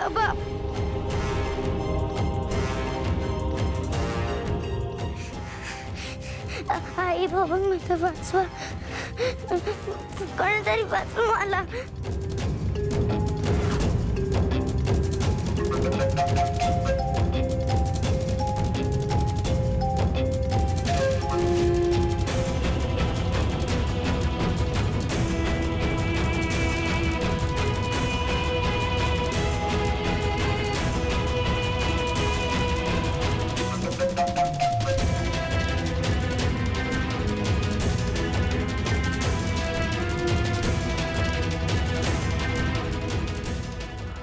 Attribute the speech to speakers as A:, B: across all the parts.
A: बाबा आई बाबा मला वाचवा कोणतरी वाचवा मला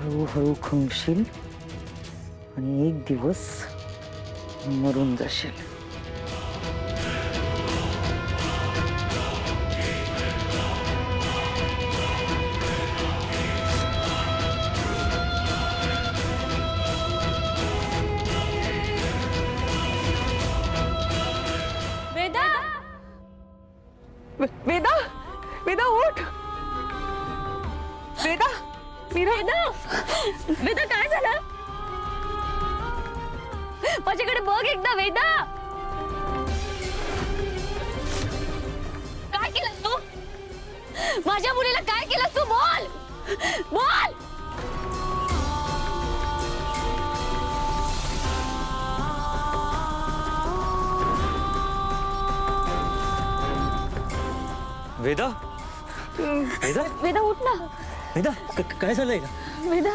B: हळूहळू खंगशील आणि एक दिवस मरून जाशील.
C: वेदा
D: वेदा वेदा उठ. वेदा मीरा
C: वेदा काय झालं? माझ्याकडे बघ एकदा वेदा. काय केलंस तू? माझ्या मुलीला काय केलंस तू? बोल बोल.
E: वेदा वेदा
C: वेदा उठ ना.
E: वेदा काय झालंय का?
C: वेदा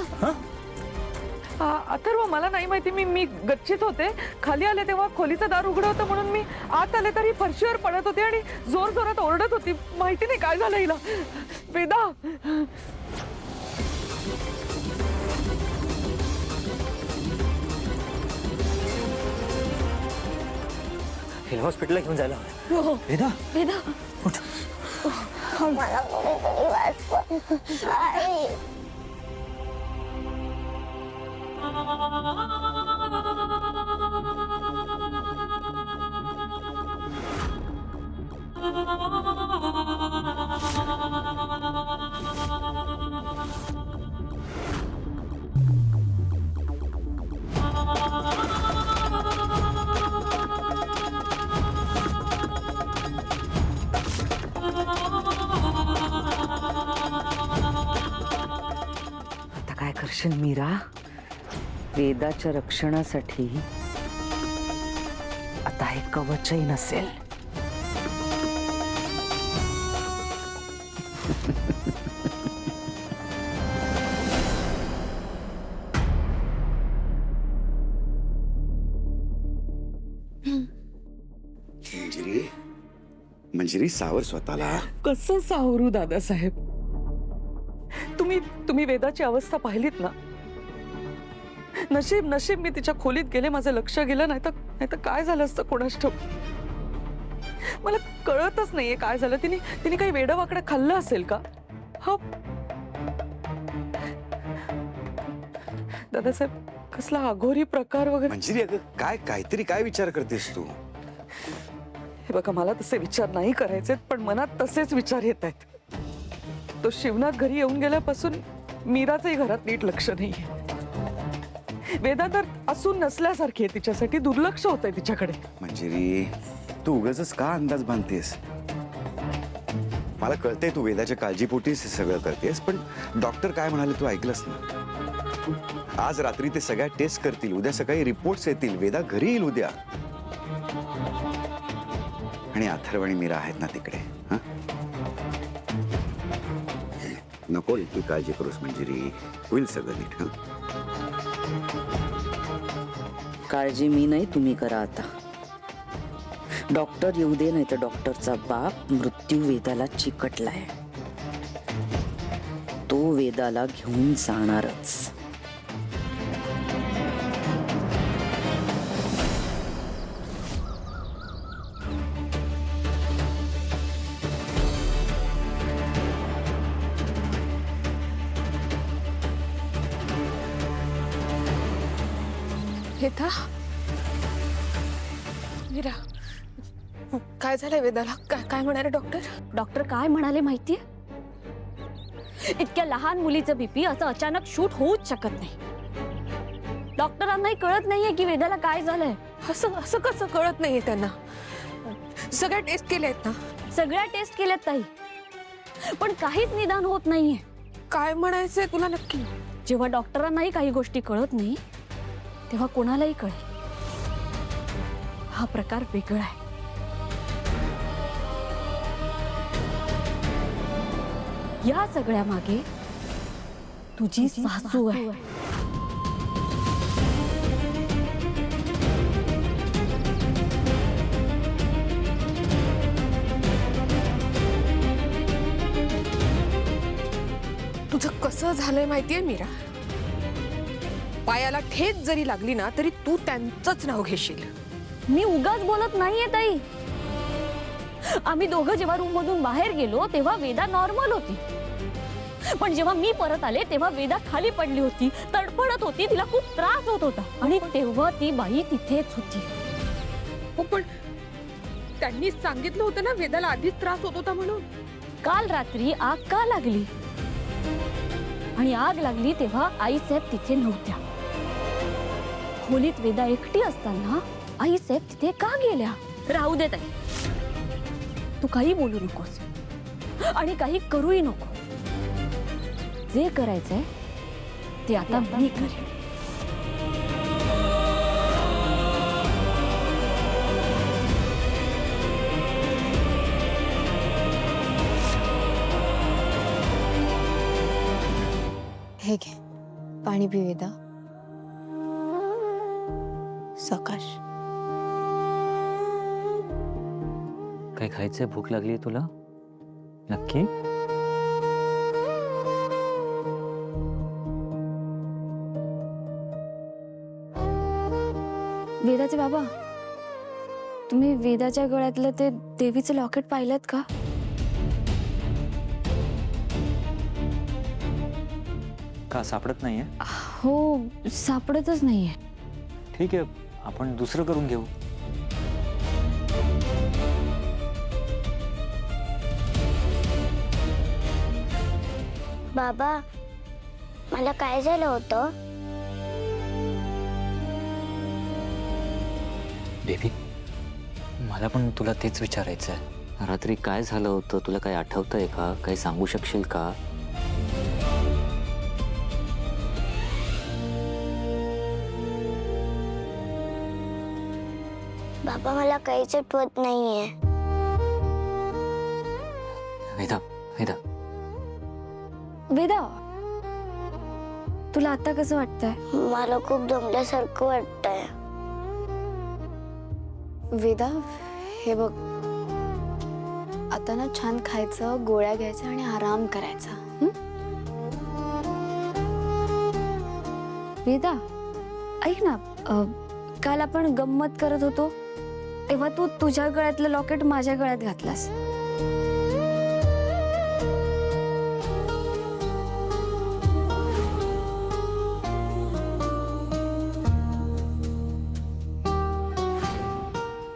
D: अथर्व मला नाही माहिती. मी गच्चीत होते. खाली आले तेव्हा खोलीचं दार उघडं होतं म्हणून मी आत आले तरी फरशीवर पडत होते आणि जोर जोरात ओरडत होती. माहिती नाही काय झालं हिला. वेदा
E: हिला हॉस्पिटलला घेऊन जायला हवं. वेदा
C: वेदा
E: उठ.
A: मला कोणतरी वाचवा आई
B: आता काय करशील मीरा? वेदाच्या रक्षणासाठी आता हे कवचही नसेल.
F: मंजिरी सावर स्वतःला.
D: कसं सावरू दादासाहेब? तुम्ही वेदाची अवस्था पाहिलीत ना. नशीब मी तिच्या खोलीत गेले. माझं लक्ष गेलं. नाही तर काय झालं असतं कोणास ठाऊक. मला कळतच नाहीये काय झालं. तिने काही वेडवाकडं खाल्लं असेल का? हा दादासाहेब कसला अघोरी प्रकार वगैरे.
F: मंजिरी अगं काय विचार करतेस तू?
D: हे बघा मला तसे विचार नाही करायचे पण मनात तसेच विचार येत आहेत. तो शिवनाथ घरी येऊन गेल्यापासून मीराचंही घरात नीट लक्ष नाहीये. वेदा तर असून नसल्यासारखी आहे. तिच्यासाठी दुर्लक्ष होतंय तिच्याकडे.
F: मंजिरी तू उगाचच का अंदाज बांधतेस? मला कळतंय तू वेदाच्या काळजीपोटीच हे सगळं करतेस पण डॉक्टर काय म्हणाले तू ऐकलंस ना? आज रात्री ते सगळ्या टेस्ट करतील. उद्या सकाळी रिपोर्ट्स येतील. वेदा घरी येईल उद्या. आणि अथर्व आणि मीरा आहेत ना तिकडे. नको इतकी काळजी करूस मंजिरी. होईल सगळं नीट.
B: काळजी मी नाही तुम्ही करा आता. डॉक्टर येऊ दे नाही तर डॉक्टरचा बाप मृत्यू वेदाला चिकटलाय. तो वेदाला घेऊन जाणारच.
G: वेदा मीरा काय झालंय वेदाला? काय म्हणाले डॉक्टर?
C: डॉक्टर काय म्हणाले माहितीये? इतक्या लहान मुलीचं बीपी असं अचानक शूट होऊच शकत नाही. डॉक्टरांनाही कळत नाहीये की वेदाला काय झालंय.
G: असं असं कसं कळत नाहीये त्यांना? सगळ्या टेस्ट केल्या आहेत ना?
C: सगळ्या टेस्ट केल्यात ताई, पण काहीच निदान होत नाहीये.
G: काय म्हणायचंय तुला नक्की?
C: जेव्हा डॉक्टरांनाही काही गोष्टी कळत नाही तेव्हा कोणालाही कळेल. हा प्रकार वेगळा आहे. या सगळ्या मागे तुझी सासू आहे.
G: तुझं कसं झालंय माहितीये मीरा? पायाला ठेच जरी लागली ना तरी तू त्यांचंच नाव घेशील.
C: मी उगाच बोलत नाहीये ताई. आम्ही दोघं जेव्हा रूम मधून बाहेर गेलो तेव्हा वेदा नॉर्मल होती, पण जेव्हा मी परत आले तेव्हा वेदा खाली पडली होती, तडफडत होती, तिला खूप त्रास होत होता. आणि तेव्हा ती बाई तिथेच होती.
G: हो पण त्यांनी सांगितलं होतं ना वेदाला आधीच त्रास होत होता म्हणून.
C: काल रात्री आग का लागली आणि आग लागली तेव्हा आईसाहेब तिथे नव्हत्या. खोलीत वेदा एकटी असताना आईसाहेब तिथे का गेल्या? राहू दे ताई, तू काही बोलू नकोस आणि काही करूही नको. जे करायचंय ते आता मी करेन.
H: हे घे पाणी पी वेदा. सकाश,
E: काही खायचंय? भूक लागली तुला नक्की?
C: वेदाचे बाबा, तुम्ही वेदाच्या गळ्यातलं ते देवीचं लॉकेट पाहिलंत का?
E: का सापडत नाहीये?
C: हो, सापडतच नाहीये.
E: ठीक आहे, आपण दुसरं करून घेऊ.
A: बाबा, मला काय झालं होतं?
E: बेबी, मला पण तुला तेच विचारायचं आहे. रात्री काय झालं होतं तुला काही आठवतंय का? काही सांगू शकशील का?
A: बाबा, मला काहीच आठवत नाहीये.
E: वेदा, वेदा,
C: वेदा, तुला आता कसं वाटतंय?
A: मला खूप दमल्यासारखं वाटतंय.
H: वेदा हे बघ, आता ना छान खायचं, गोळ्या घ्यायच्या आणि आराम करायचा.
C: वेदा, ऐक ना, काल आपण गंमत करत होतो तेव्हा तू तुझ्या गळ्यातलं लॉकेट माझ्या गळ्यात घातलास.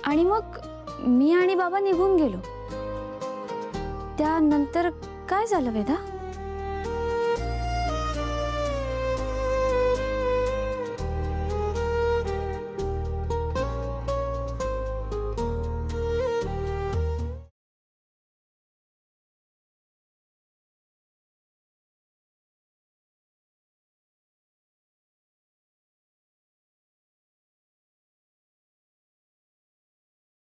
C: आणि मग मी आणि बाबा निघून गेलो. त्यानंतर काय झालं वेदा?